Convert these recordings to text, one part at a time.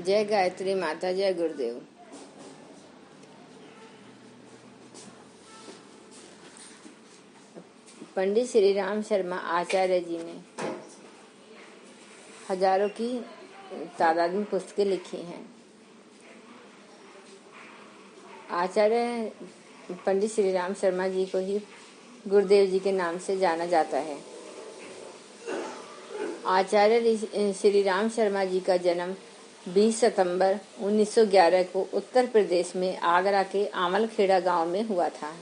जय गायत्री माता, जय गुरुदेव। पंडित श्री राम शर्मा आचार्य जी ने हजारों की तादाद में पुस्तकें लिखी हैं। आचार्य पंडित श्री राम शर्मा जी को ही गुरुदेव जी के नाम से जाना जाता है। आचार्य श्री राम शर्मा जी का जन्म 20 सितंबर 1911 को उत्तर प्रदेश में आगरा के आमलखेड़ा गांव में हुआ था।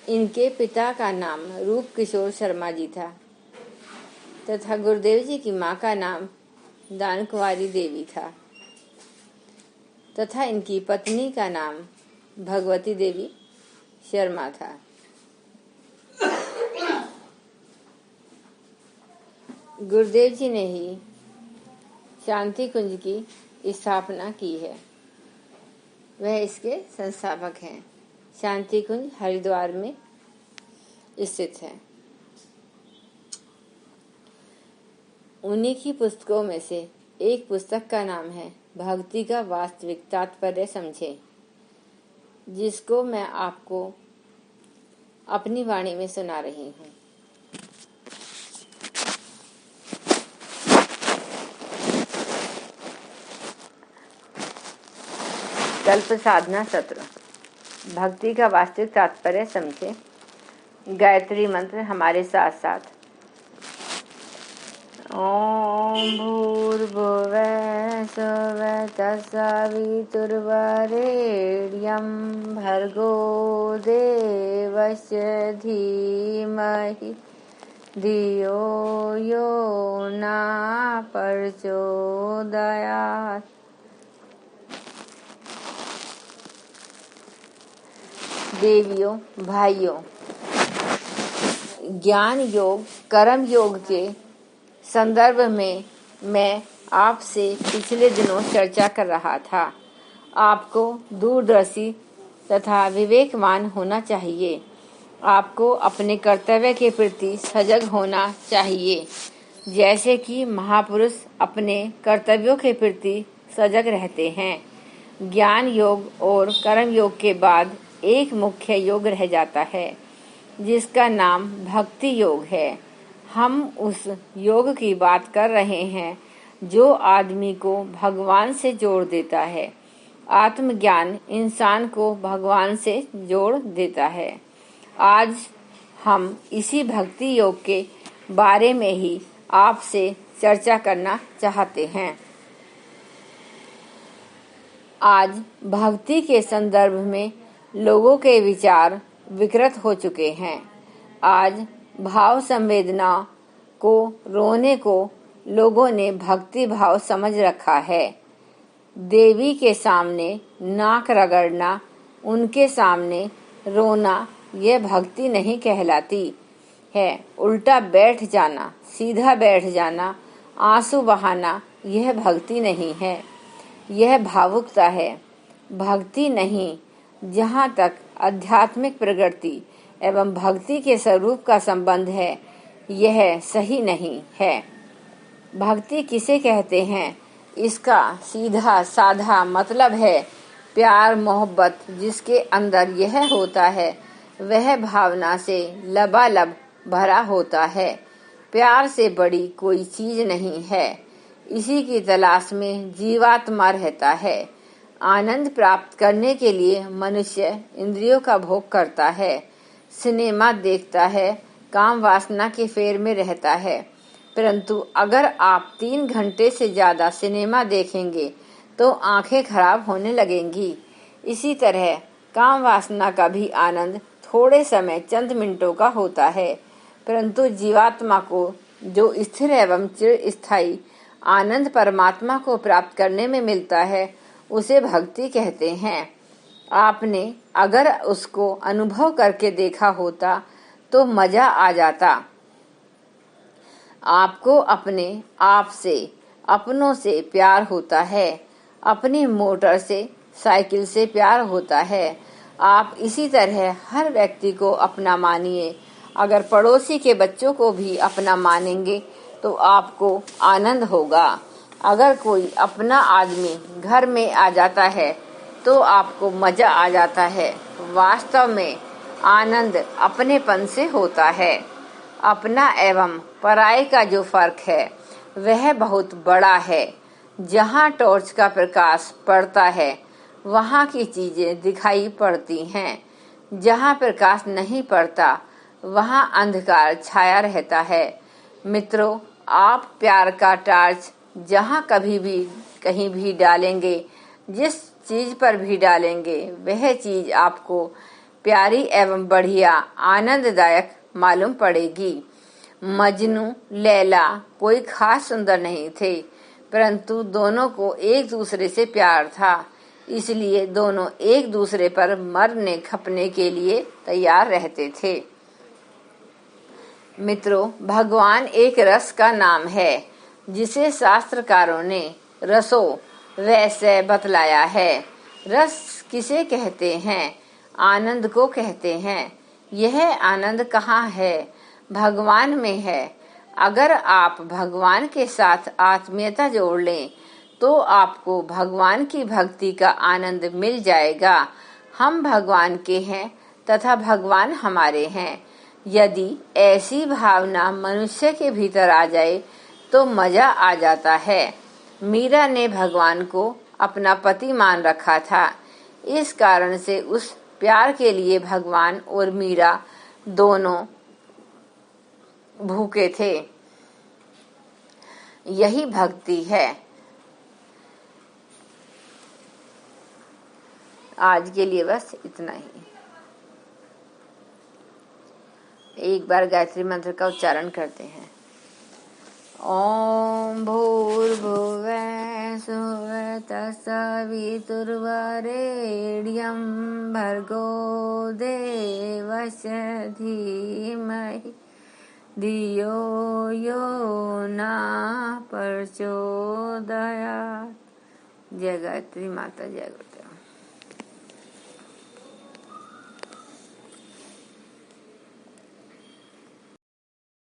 इनके पिता का नाम रूप किशोर शर्मा जी था तथा गुरुदेव जी की मां का नाम दानकुंवारी देवी था तथा इनकी पत्नी का नाम भगवती देवी शर्मा था। गुरुदेव जी ने ही शांति कुंज की स्थापना की है। वह इसके संस्थापक हैं। शांति कुंज हरिद्वार में स्थित है। उन्हीं की पुस्तकों में से एक पुस्तक का नाम है भक्ति का वास्तविक तात्पर्य समझे, जिसको मैं आपको अपनी वाणी में सुना रही हूँ। कल्प साधना सत्र। भक्ति का वास्तविक तात्पर्य समझे। गायत्री मंत्र हमारे साथ साथ। ओम भूर्भुवः स्वः तत्सवितुर्वरेण्यं भर्गो देवस्य धीमहि धियो यो न प्रचोदयात्। देवियों, भाइयों, ज्ञान योग, कर्म योग के संदर्भ में मैं आपसे पिछले दिनों चर्चा कर रहा था। आपको दूरदर्शी तथा विवेकवान होना चाहिए। आपको अपने कर्तव्य के प्रति सजग होना चाहिए, जैसे कि महापुरुष अपने कर्तव्यों के प्रति सजग रहते हैं। ज्ञान योग और कर्म योग के बाद एक मुख्य योग रह जाता है, जिसका नाम भक्ति योग है। हम उस योग की बात कर रहे हैं जो आदमी को भगवान से जोड़ देता है। आत्मज्ञान इंसान को भगवान से जोड़ देता है। आज हम इसी भक्ति योग के बारे में ही आपसे चर्चा करना चाहते हैं। आज भक्ति के संदर्भ में लोगों के विचार विकृत हो चुके हैं। आज भाव संवेदना को, रोने को लोगों ने भक्ति भाव समझ रखा है। देवी के सामने नाक रगड़ना, उनके सामने रोना यह भक्ति नहीं कहलाती है। उल्टा बैठ जाना, सीधा बैठ जाना, आंसू बहाना यह भक्ति नहीं है। यह भावुकता है, भक्ति नहीं। जहाँ तक आध्यात्मिक प्रगति एवं भक्ति के स्वरूप का संबंध है, यह सही नहीं है। भक्ति किसे कहते हैं, इसका सीधा साधा मतलब है प्यार मोहब्बत। जिसके अंदर यह होता है वह भावना से लबालब भरा होता है। प्यार से बड़ी कोई चीज नहीं है। इसी की तलाश में जीवात्मा रहता है। आनंद प्राप्त करने के लिए मनुष्य इंद्रियों का भोग करता है, सिनेमा देखता है, काम वासना के फेर में रहता है। परंतु अगर आप 3 घंटे से ज्यादा सिनेमा देखेंगे तो आंखें खराब होने लगेंगी। इसी तरह काम वासना का भी आनंद थोड़े समय, चंद मिनटों का होता है, परंतु जीवात्मा को जो स्थिर एवं चिरस्थायी आनंद परमात्मा को प्राप्त करने में मिलता है, उसे भक्ति कहते हैं। आपने अगर उसको अनुभव करके देखा होता तो मजा आ जाता। आपको अपने आप से, अपनों से प्यार होता है। अपनी मोटर से, साइकिल से प्यार होता है। आप इसी तरह हर व्यक्ति को अपना मानिए। अगर पड़ोसी के बच्चों को भी अपना मानेंगे तो आपको आनंद होगा। अगर कोई अपना आदमी घर में आ जाता है तो आपको मजा आ जाता है। वास्तव में आनंद अपनेपन से होता है। अपना एवं पराये का जो फर्क है वह बहुत बड़ा है। जहाँ टॉर्च का प्रकाश पड़ता है वहाँ की चीजें दिखाई पड़ती हैं। जहाँ प्रकाश नहीं पड़ता वहाँ अंधकार छाया रहता है। मित्रों, आप प्यार का टार्च जहाँ कभी भी कहीं भी डालेंगे, जिस चीज पर भी डालेंगे, वह चीज आपको प्यारी एवं बढ़िया आनंददायक मालूम पड़ेगी। मजनू लैला कोई खास सुंदर नहीं थे, परंतु दोनों को एक दूसरे से प्यार था, इसलिए दोनों एक दूसरे पर मरने खपने के लिए तैयार रहते थे। मित्रों, भगवान एक रस का नाम है जिसे शास्त्रकारों ने रसो वैसे बतलाया है। रस किसे कहते हैं? आनंद को कहते हैं। यह आनंद कहाँ है? भगवान में है। अगर आप भगवान के साथ आत्मीयता जोड़ लें तो आपको भगवान की भक्ति का आनंद मिल जाएगा। हम भगवान के हैं तथा भगवान हमारे हैं। यदि ऐसी भावना मनुष्य के भीतर आ जाए तो मजा आ जाता है। मीरा ने भगवान को अपना पति मान रखा था। इस कारण से उस प्यार के लिए भगवान और मीरा दोनों भूखे थे। यही भक्ति है। आज के लिए बस इतना ही। एक बार गायत्री मंत्र का उच्चारण करते हैं। ओम भूर्भुवः स्वः तत्सवितुर्वरेण्यं भर्गो देवस्य धीमहि धियो यो नः प्रचोदयात्। जय गायत्री माता, जय गुरु।